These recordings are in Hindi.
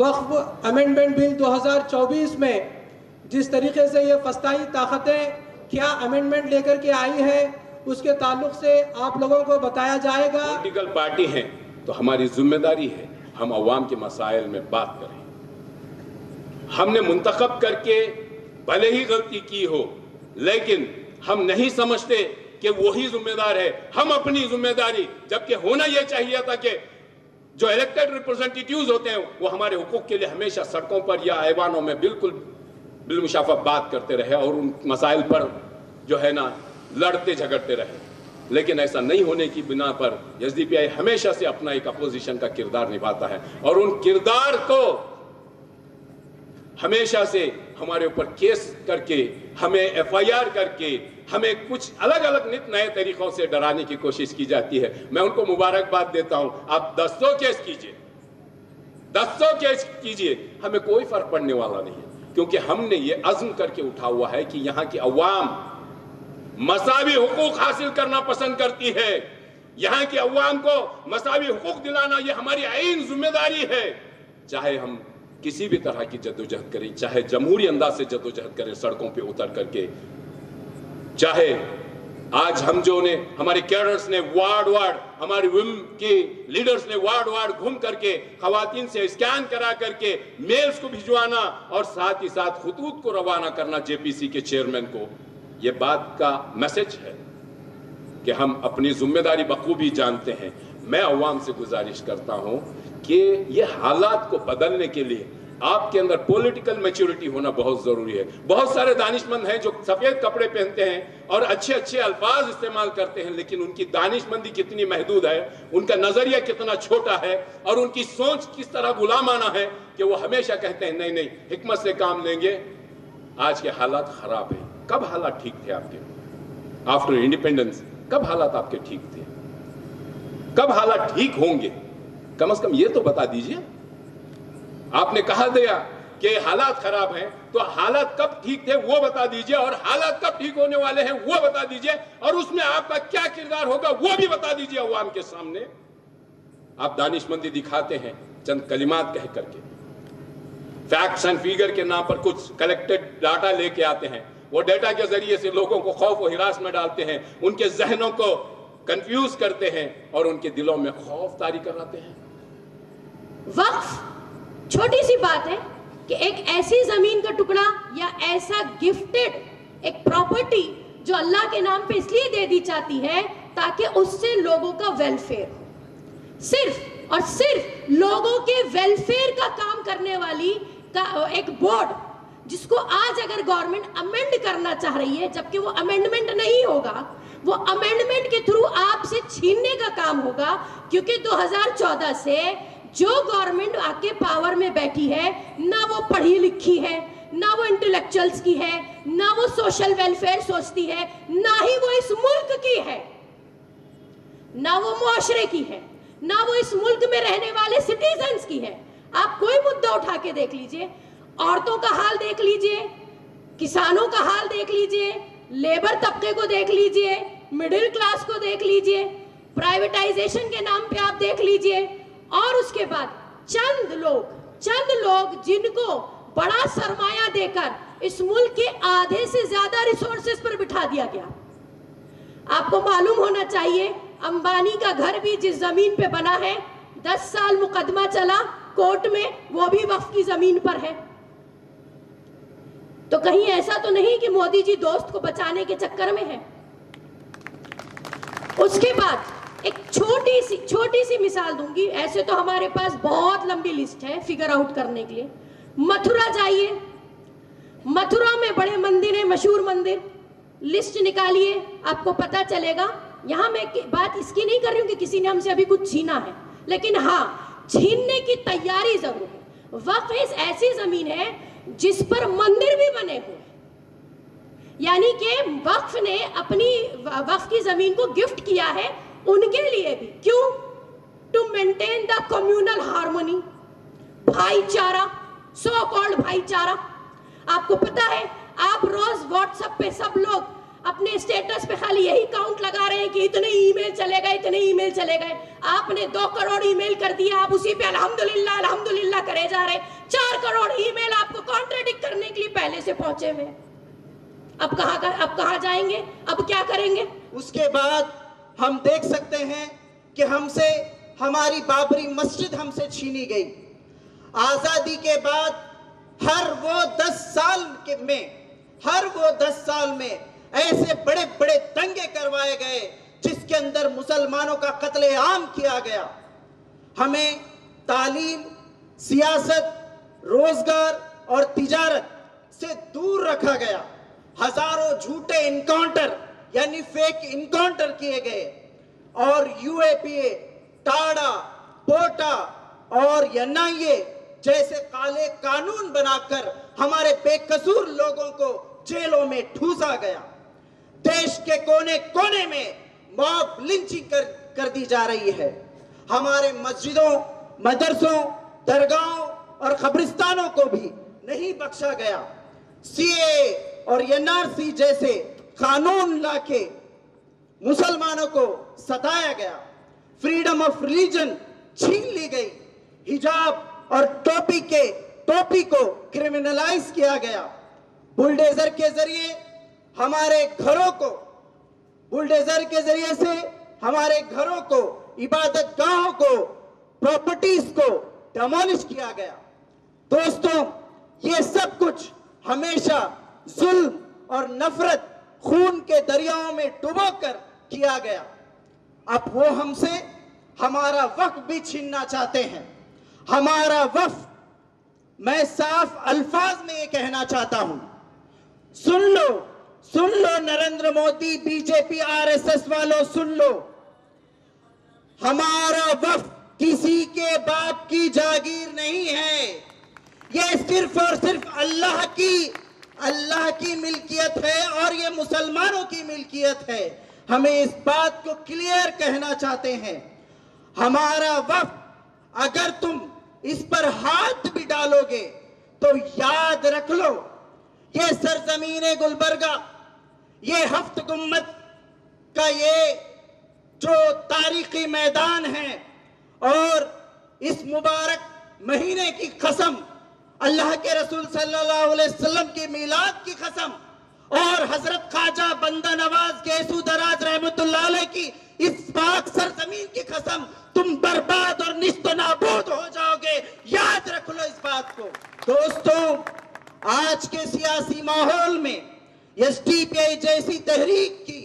वक्फ अमेंडमेंट बिल 2024 में जिस तरीके से ये फस्ताई ताकतें क्या अमेंडमेंट लेकर के आई है, उसके ताल्लुक से आप लोगों को बताया जाएगा। पॉलिटिकल पार्टी हैं तो हमारी जिम्मेदारी है हम अवाम के मसाइल में बात करें। हमने मुंतखब करके भले ही गलती की हो, लेकिन हम नहीं समझते कि वही जिम्मेदार है। हम अपनी जिम्मेदारी, जबकि होना यह चाहिए था कि जो इलेक्टेड रिप्रेजेंटेटिव्स होते हैं वो हमारे हुकूक के लिए हमेशा सड़कों पर या ऐवानों में बिल्कुल बिलमुशाफा बात करते रहे और उन मसाइल पर जो है ना लड़ते झगड़ते रहे। लेकिन ऐसा नहीं होने की बिना पर एसडीपीआई हमेशा से अपना एक अपोजिशन का किरदार निभाता है और उन किरदार को हमेशा से हमारे ऊपर केस करके, हमें एफआईआर करके, हमें कुछ अलग अलग नित नए तरीकों से डराने की कोशिश की जाती है। मैं उनको मुबारकबाद देता हूं। आप 200 केस कीजिए, 200 केस कीजिए, हमें कोई फर्क पड़ने वाला नहीं है, क्योंकि हमने ये अज़्म करके उठा हुआ है कि यहां की अवाम मसावी हुकूक हासिल करना पसंद करती है। यहां के अवाम को मसावी हुकूक दिलाना ये हमारी आईन जिम्मेदारी है। चाहे हम किसी भी तरह की जद्दोजहद करें, चाहे जमहूरी अंदाज से जद्दोजहद करें सड़कों पे उतर करके, चाहे आज हम जो ने हमारे कैडर्स ने वार्ड हमारे विम के लीडर्स ने वार्ड घूम करके खवातीन से स्कैन करा करके मेल्स को भिजवाना और साथ ही साथ खुतूत को रवाना करना जेपीसी के चेयरमैन को, यह बात का मैसेज है कि हम अपनी जिम्मेदारी बखूबी जानते हैं। मैं अवाम से गुजारिश करता हूं कि ये हालात को बदलने के लिए आपके अंदर पॉलिटिकल मैच्योरिटी होना बहुत जरूरी है। बहुत सारे दानिशमंद हैं जो सफेद कपड़े पहनते हैं और अच्छे अच्छे अल्फाज इस्तेमाल करते हैं, लेकिन उनकी दानिशमंदी कितनी महदूद है, उनका नजरिया कितना छोटा है और उनकी सोच किस तरह गुलामाना है कि वो हमेशा कहते हैं नहीं हिकमत से काम लेंगे। आज के हालात खराब हैं। कब हालात ठीक थे आपके? आफ्टर इंडिपेंडेंस कब हालात आपके ठीक थे? कब हालात ठीक होंगे? कम से कम ये तो बता दीजिए। आपने कहा दिया कि हालात खराब हैं, तो हालात कब ठीक थे वो बता दीजिए, और हालात कब ठीक होने वाले हैं वो बता दीजिए, और उसमें आपका क्या किरदार होगा वो भी बता दीजिए अवाम के सामने। आप दानिशमंदी दिखाते हैं चंद कलिमात कह करके, फैक्ट्स एंड फिगर के नाम पर कुछ कलेक्टेड डाटा लेके आते हैं। वो डाटा के जरिए से लोगों को खौफ और हिरास में डालते हैं, उनके जहनों को कंफ्यूज करते हैं और उनके दिलों में खौफ तारी कराते हैं। वक्फ छोटी सी बात है कि एक ऐसी जमीन का टुकड़ा या ऐसा गिफ्टेड एक प्रॉपर्टी जो अल्लाह के नाम पे इसलिए दे दी जाती है ताकि उससे लोगों का वेलफेयर, सिर्फ और सिर्फ लोगों के वेलफेयर का काम करने वाली का एक बोर्ड, जिसको आज अगर गवर्नमेंट अमेंड करना चाह रही है, जबकि वो अमेंडमेंट नहीं होगा, वो अमेंडमेंट के थ्रू आपसे छीनने का काम होगा, क्योंकि 2014 से जो गवर्नमेंट आके पावर में बैठी है, ना वो पढ़ी लिखी है, ना वो इंटेलेक्चुअल्स की है, ना वो सोशल वेलफेयर सोचती है, ना ही वो इस मुल्क की है, ना वो मुआशरे की है, ना वो इस मुल्क में रहने वाले सिटीजन्स की है। आप कोई मुद्दा उठा के देख लीजिए, औरतों का हाल देख लीजिए, किसानों का हाल देख लीजिए, लेबर तबके को देख लीजिए, मिडिल क्लास को देख लीजिए, प्राइवेटाइजेशन के नाम पे आप देख लीजिए, और उसके बाद चंद लोग जिनको बड़ा सरमाया देकर इस मुल्क के आधे से ज्यादा रिसोर्सेज पर बिठा दिया गया। आपको मालूम होना चाहिए, अंबानी का घर भी जिस जमीन पे बना है, 10 साल मुकदमा चला कोर्ट में, वो भी वक्फ की जमीन पर है। तो कहीं ऐसा तो नहीं कि मोदी जी दोस्त को बचाने के चक्कर में है। उसके बाद एक छोटी सी मिसाल दूंगी, ऐसे तो हमारे पास बहुत लंबी लिस्ट है फिगर आउट करने के लिए। मथुरा जाइए, मथुरा में बड़े मंदिर है, मशहूर मंदिर, लिस्ट निकालिए, आपको पता चलेगा। यहां मैं बात इसकी नहीं कर रही हूं कि किसी ने हमसे अभी कुछ छीना है, लेकिन हाँ, छीनने की तैयारी जरूर है। वक्फ इस ऐसी जमीन है जिस पर मंदिर भी बने हुए, यानी कि वक्फ ने अपनी वक्फ की जमीन को गिफ्ट किया है उनके लिए भी। क्यों? To maintain the communal harmony, भाईचारा, सो कॉल्ड भाईचारा। आपको पता है, आप रोज व्हाट्सएप पे सब लोग अपने स्टेटस पे खाली यही काउंट लगा रहे हैं कि इतने ईमेल चले गए, इतने ईमेल चले गए। आपने 2 करोड़ ईमेल कर दिया, आप उसी पे अल्हम्दुलिल्लाह अल्हम्दुलिल्लाह करे जा रहे। 4 करोड़ ईमेल आपको कॉन्ट्रडिक्ट करने के लिए पहले से पहुंचे हुए। अब कहाँ जाएंगे, अब क्या करेंगे? उसके बाद हम देख सकते हैं कि हमसे हमारी बाबरी मस्जिद हमसे छीनी गई। आजादी के बाद हर वो 10 साल में ऐसे बड़े बड़े दंगे करवाए गए जिसके अंदर मुसलमानों का कत्लेआम किया गया। हमें तालीम, सियासत, रोजगार और तिजारत से दूर रखा गया। हजारों झूठे इनकाउंटर यानी फेक इनकाउंटर किए गए और यूएपीए, टाडा, पोटा और एनआईए जैसे काले कानून बनाकर हमारे बेकसूर लोगों को जेलों में ठूसा गया। देश के कोने कोने में मॉब लिंचिंग कर दी जा रही है। हमारे मस्जिदों, मदरसों, दरगाहों और कब्रिस्तानों को भी नहीं बख्शा गया। सीए और एनआरसी जैसे कानून लाके मुसलमानों को सताया गया। फ्रीडम ऑफ रिलीजन छीन ली गई। हिजाब और टोपी को क्रिमिनलाइज किया गया। बुलडोजर के जरिए से हमारे घरों को, इबादत गाहों को, प्रॉपर्टीज को डेमोलिश किया गया। दोस्तों, ये सब कुछ हमेशा जुल्म और नफरत खून के दरियाओं में डुबोकर किया गया। अब वो हमसे हमारा वक्त भी छीनना चाहते हैं। हमारा वक्त, मैं साफ अल्फाज में ये कहना चाहता हूं, सुन लो नरेंद्र मोदी, बीजेपी, आरएसएस वालों, सुन लो। हमारा वक्त किसी के बाप की जागीर नहीं है। ये सिर्फ और सिर्फ अल्लाह की मिल्कियत है और ये मुसलमानों की मिल्कियत है। हमें इस बात को क्लियर कहना चाहते हैं। हमारा वक्त, अगर तुम इस पर हाथ भी डालोगे तो याद रख लो, ये सरजमीन गुलबर्गा, ये हफ्त गुम्मत का ये जो तारीखी मैदान है और इस मुबारक महीने की कसम, अल्लाह के रसूल सल्लल्लाहु अलैहि वसल्लम की मीलाद की कसम और हजरत ख्वाजा बंदा नवाज गेसू दराज रहमतुल्लाह अलैह की इस पाक सरजमीन की कसम, तुम बर्बाद और निस्तो नाबूद हो जाओगे। याद रख लो इस बात को। दोस्तों, आज के सियासी माहौल में एसडीपीआई जैसी तहरीक की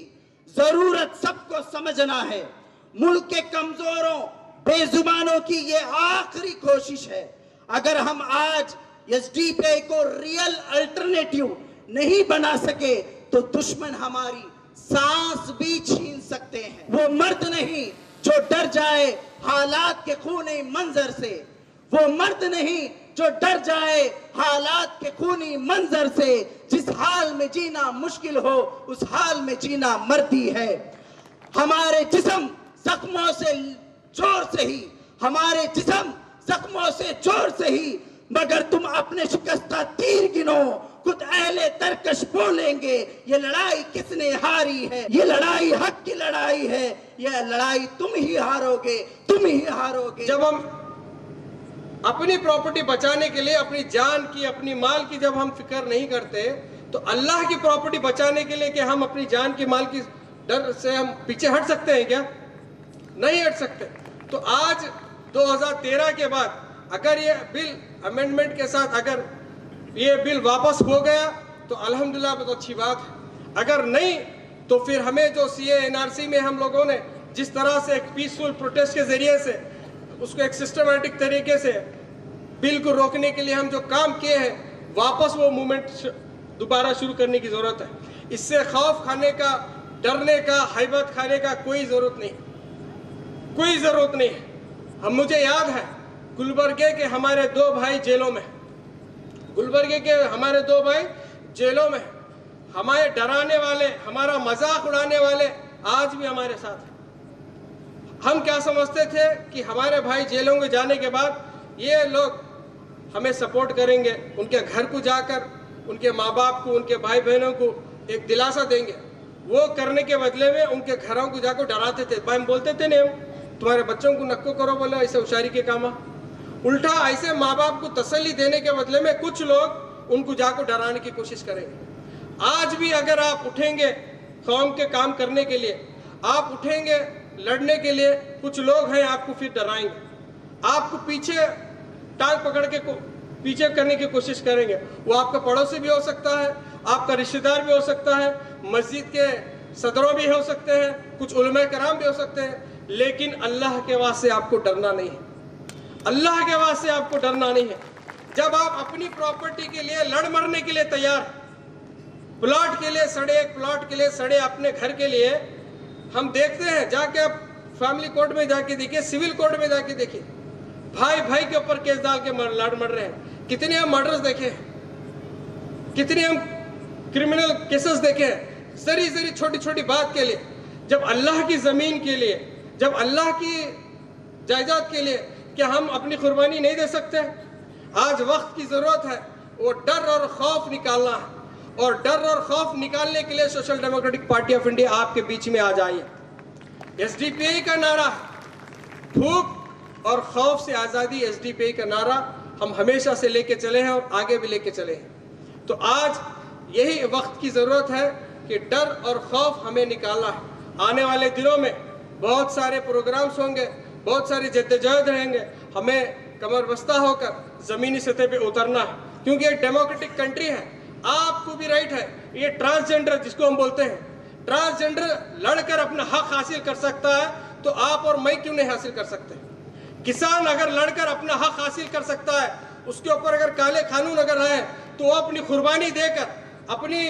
जरूरत सबको समझना है। मुल्क के कमजोरों, बेजुबानों की ये आखिरी कोशिश है। अगर हम आज एसडीपीआई को रियल अल्टरनेटिव नहीं बना सके तो दुश्मन हमारी सांस भी छीन सकते हैं। वो मर्द नहीं जो डर जाए हालात के खूनी मंजर से, वो मर्द नहीं जो डर जाए हालात के खूनी मंजर से। जिस हाल में जीना मुश्किल हो उस हाल में जीना मर्दी है। हमारे जिस्म जख्मों से जोर से ही मगर तुम अपने शिकस्ता तीर गिनो, खुद अहले तरकश बोलेंगे ये लड़ाई किसने हारी है। ये लड़ाई हक की लड़ाई है, ये लड़ाई तुम ही हारोगे। जब हम अपनी प्रॉपर्टी बचाने के लिए अपनी जान की, अपनी माल की जब हम फिक्र नहीं करते तो अल्लाह की प्रॉपर्टी बचाने के लिए क्या हम अपनी जान की, माल की डर से हम पीछे हट सकते हैं क्या? नहीं हट सकते। तो आज 2013 के बाद अगर ये बिल अमेंडमेंट के साथ अगर ये बिल वापस हो गया तो अल्हम्दुलिल्लाह बहुत अच्छी बात है। अगर नहीं तो फिर हमें जो सीए एनआरसी में हम लोगों ने जिस तरह से एक पीसफुल प्रोटेस्ट के जरिए से उसको एक सिस्टमेटिक तरीके से बिल को रोकने के लिए हम जो काम किए हैं, वापस वो मूवमेंट दोबारा शुरू करने की ज़रूरत है। इससे खौफ खाने का, डरने का, हैबत खाने का कोई ज़रूरत नहीं है। मुझे याद है गुलबर्गे के हमारे 2 भाई जेलों में, हैं। हमारे डराने वाले, हमारा मजाक उड़ाने वाले आज भी हमारे साथ हैं। हम क्या समझते थे कि हमारे भाई जेलों में जाने के बाद ये लोग हमें सपोर्ट करेंगे, उनके घर को जाकर उनके माँ बाप को, उनके भाई बहनों को एक दिलासा देंगे। वो करने के बदले में उनके घरों को जाकर डराते थे। हम बोलते थे नहीं, हम तुम्हारे बच्चों को नक्को करो, बोले ऐसे होशियारी के काम। उल्टा ऐसे माँ बाप को तसल्ली देने के बदले में कुछ लोग उनको जाकर डराने की कोशिश करेंगे। आज भी अगर आप उठेंगे कौम के काम करने के लिए, आप उठेंगे लड़ने के लिए, कुछ लोग हैं आपको फिर डराएंगे, आपको पीछे टांग पकड़ के पीछे करने की कोशिश करेंगे। वो आपका पड़ोसी भी हो सकता है, आपका रिश्तेदार भी हो सकता है, मस्जिद के सदरों भी हो सकते हैं, कुछ उलमा कराम भी हो सकते हैं, लेकिन अल्लाह के वास्ते आपको डरना नहीं है। अल्लाह के वास्ते आपको डरना नहीं है। जब आप अपनी प्रॉपर्टी के लिए लड़ मरने के लिए तैयार, प्लॉट के लिए सड़े, एक प्लॉट के लिए सड़े, अपने घर के लिए, हम देखते हैं जाके आप फैमिली कोर्ट में जाके देखिए, सिविल कोर्ट में जाके देखिए, भाई भाई के ऊपर केस डाल के लड़ मर रहे हैं। कितने हम मर्डर्स देखे हैं, कितने हम क्रिमिनल केसेस देखे हैं, जरी जरी छोटी छोटी बात के लिए। जब अल्लाह की ज़मीन के लिए, जब अल्लाह की जायदाद के लिए क्या हम अपनी कुर्बानी नहीं दे सकते? आज वक्त की ज़रूरत है वो डर और खौफ निकालना है, और डर और खौफ निकालने के लिए social democratic party of India आपके बीच में आ जाइए। एसडीपीआई का नारा, भूख और खौफ से आज़ादी, एसडीपीआई का नारा हम हमेशा से लेके चले हैं और आगे भी लेके चले हैं। तो आज यही वक्त की ज़रूरत है कि डर और खौफ हमें निकालना है। आने वाले दिनों में बहुत सारे प्रोग्राम्स होंगे, बहुत सारी जद्दोजहद रहेंगे। हमें कमर बस्ता होकर ज़मीनी सतह पे उतरना है, क्योंकि ये डेमोक्रेटिक कंट्री है। आपको भी राइट है। ये ट्रांसजेंडर जिसको हम बोलते हैं, ट्रांसजेंडर लड़कर अपना हक हासिल कर सकता है, तो आप और मैं क्यों नहीं हासिल कर सकते? किसान अगर लड़कर अपना हक हासिल कर सकता है, उसके ऊपर अगर काले कानून अगर आए, तो वो अपनी कुर्बानी देकर, अपनी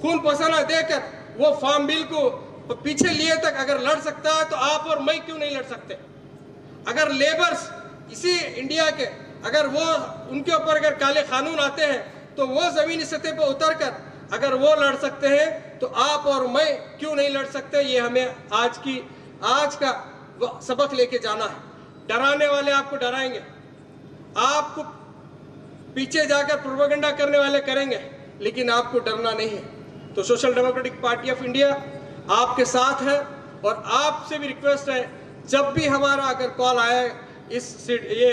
खून पसीना देकर वो फार्म बिल को पीछे लिए तक अगर लड़ सकता है, तो आप और मैं क्यों नहीं लड़ सकते? अगर लेबर्स इसी इंडिया के, अगर वो उनके ऊपर अगर काले कानून आते हैं, तो वो ज़मीनी सतह पर उतर कर अगर वो लड़ सकते हैं, तो आप और मैं क्यों नहीं लड़ सकते? ये हमें आज का सबक लेके जाना है। डराने वाले आपको डराएंगे, आपको पीछे जाकर प्रोपेगेंडा करने वाले करेंगे, लेकिन आपको डरना नहीं है। तो social democratic party of India आपके साथ है, और आपसे भी रिक्वेस्ट है, जब भी हमारा अगर कॉल आए ये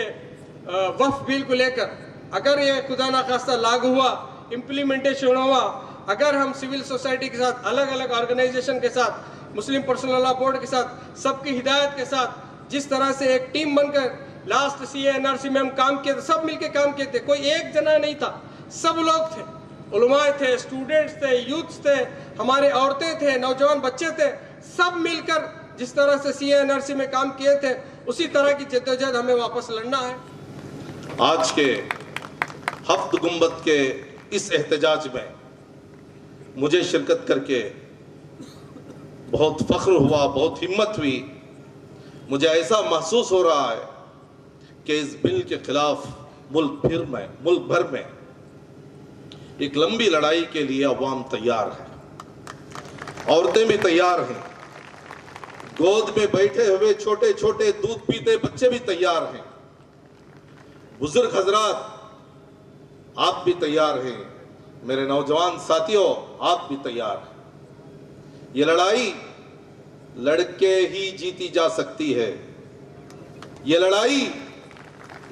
वक्फ बिल को लेकर, अगर ये खुदा ना खास्ता लागू हुआ, इम्प्लीमेंटेशन हुआ, अगर हम सिविल सोसाइटी के साथ, अलग अलग ऑर्गेनाइजेशन के साथ, मुस्लिम पर्सनल लॉ बोर्ड के साथ, सबकी हिदायत के साथ, जिस तरह से एक टीम बनकर लास्ट CA/NRC में हम काम किए थे, सब मिलके काम किए थे, कोई एक जना नहीं था, सब लोग थे, उलमाए थे, स्टूडेंट्स थे, यूथ्स थे, हमारे औरतें थे, नौजवान बच्चे थे, सब मिलकर जिस तरह से CA/NRC में काम किए थे, उसी तरह की जद्दोजहद हमें वापस लड़ना है। आज के हफ्त गुंबद के इस एहतजाज में मुझे शिरकत करके बहुत फख्र हुआ, बहुत हिम्मत हुई। मुझे ऐसा महसूस हो रहा है कि इस बिल के खिलाफ मुल्क भर में एक लंबी लड़ाई के लिए अवाम तैयार है, औरतें भी तैयार हैं, गोद में बैठे हुए छोटे छोटे दूध पीते बच्चे भी तैयार हैं, बुजुर्ग हजरात आप भी तैयार हैं, मेरे नौजवान साथियों आप भी तैयार हैं। ये लड़ाई लड़के ही जीती जा सकती है, ये लड़ाई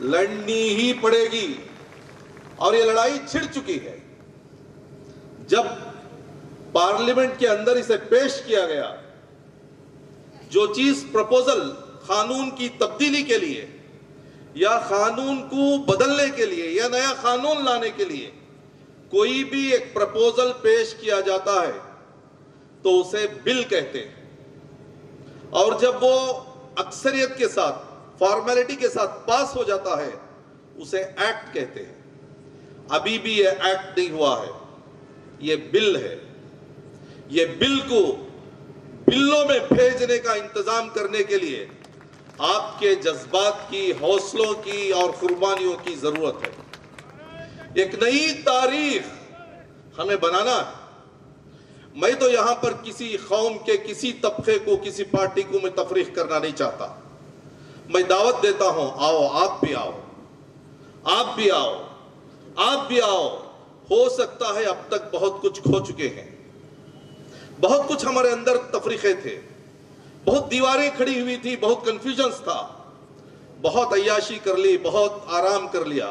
लड़नी ही पड़ेगी, और ये लड़ाई छिड़ चुकी है। जब पार्लियामेंट के अंदर इसे पेश किया गया, जो चीज प्रपोजल कानून की तब्दीली के लिए या कानून को बदलने के लिए या नया कानून लाने के लिए कोई भी एक प्रपोजल पेश किया जाता है, तो उसे बिल कहते हैं, और जब वो अक्सरियत के साथ, फॉर्मेलिटी के साथ पास हो जाता है, उसे एक्ट कहते हैं। अभी भी ये एक्ट नहीं हुआ है, ये बिल है। ये बिल को बिल्लों में भेजने का इंतजाम करने के लिए आपके जज्बात की, हौसलों की और कुर्बानियों की जरूरत है। एक नई तारीख हमें बनाना है। मैं तो यहां पर किसी कौम के किसी तबके को, किसी पार्टी को मैं तफरीक करना नहीं चाहता। मैं दावत देता हूं, आओ, आप भी आओ, आप भी आओ, आप भी आओ। हो सकता है अब तक बहुत कुछ खो चुके हैं, बहुत कुछ हमारे अंदर तफरीके थे, बहुत दीवारें खड़ी हुई थी, बहुत कंफ्यूजन्स था, बहुत अय्याशी कर ली, बहुत आराम कर लिया।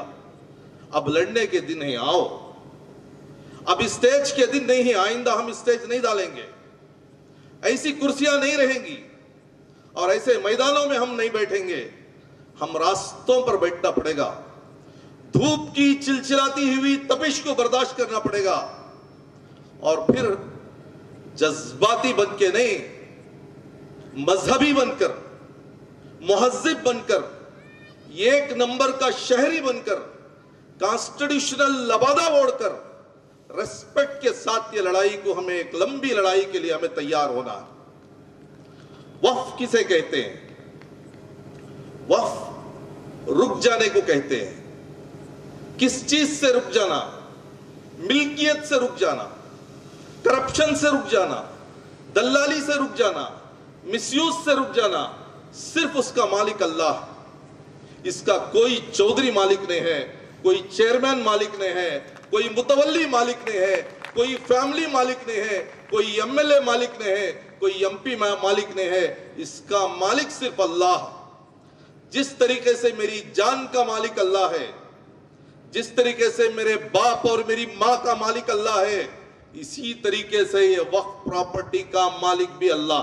अब लड़ने के दिन है, आओ। अब स्टेज के दिन नहीं है, आइंदा हम स्टेज नहीं डालेंगे, ऐसी कुर्सियां नहीं रहेंगी और ऐसे मैदानों में हम नहीं बैठेंगे, हम रास्तों पर बैठना पड़ेगा। धूप की चिलचिलाती हुई तपिश को बर्दाश्त करना पड़ेगा और फिर जज्बाती बन के नहीं, मजहबी बनकर, मुहज्जिब बनकर, एक नंबर का शहरी बनकर, कॉन्स्टिट्यूशनल लबादा ओढ़कर, रेस्पेक्ट के साथ ये लड़ाई को, हमें एक लंबी लड़ाई के लिए हमें तैयार होना है। वफ किसे कहते हैं? वफ रुक जाने को कहते हैं। किस चीज से रुक जाना? मिल्कियत से रुक जाना, करप्शन से रुक जाना, दल्लाली से रुक जाना, मिसयूज से रुक जाना। सिर्फ उसका मालिक अल्लाह। इसका कोई चौधरी मालिक नहीं है, कोई चेयरमैन मालिक नहीं है, कोई मुतवल्ली मालिक नहीं है, कोई फैमिली मालिक नहीं है, कोई एमएलए मालिक नहीं है, कोई एमपी मालिक नहीं है। इसका मालिक सिर्फ अल्लाह। जिस तरीके से मेरी जान का मालिक अल्लाह है, जिस तरीके से मेरे बाप और मेरी मां का मालिक अल्लाह है, इसी तरीके से ये वक्फ प्रॉपर्टी का मालिक भी अल्लाह।